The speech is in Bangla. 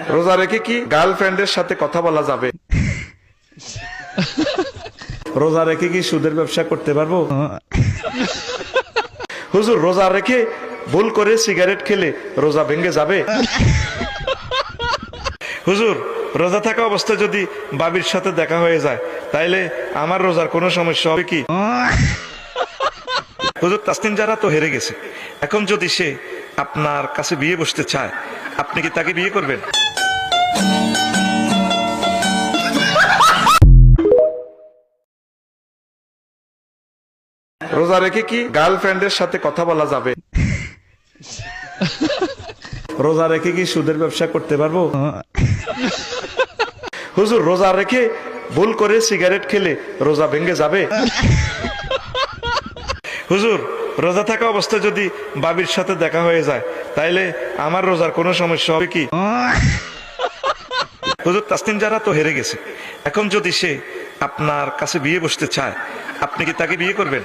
রোজা রেখে কি গার্লফ্রেন্ডের সাথে কথা বলা যাবে? রোজা রেখে কি সুদের ব্যবসা করতে পারবো? হুজুর, রোজা রেখে ভুল করে সিগারেট খেলে রোজা ভেঙে যাবে? হুজুর, রোজা থাকা অবস্থায় যদি বাবির সাথে দেখা হয়ে যায় তাইলে আমার রোজার কোনো সমস্যা হবে কি? হুজুর, তাসনিম জারা তো হেরে গেছে, এখন যদি সে আপনার কাছে বিয়ে বসতে চায় আপনি কি তাকে বিয়ে করবেন? রোজা রেখে কি গার্লফ্রেন্ডের সাথে কথা বলা যাবে? রোজা রেখে কি সুদের ব্যবসা করতে পারবো? হুজুর, রোজা রেখে ভুল করে সিগারেট খেলে রোজা ভেঙে যাবে? হুজুর, রোজা থাকা অবস্থায় যদি বাবির সাথে দেখা হয়ে যায় তাইলে আমার রোজার কোনো সমস্যা হবে কি? হুজুর, তাসনিম জারা তো হেরে গেছে, এখন যদি সে আপনার কাছে বিয়ে বসতে চায় আপনি কি তাকে বিয়ে করবেন?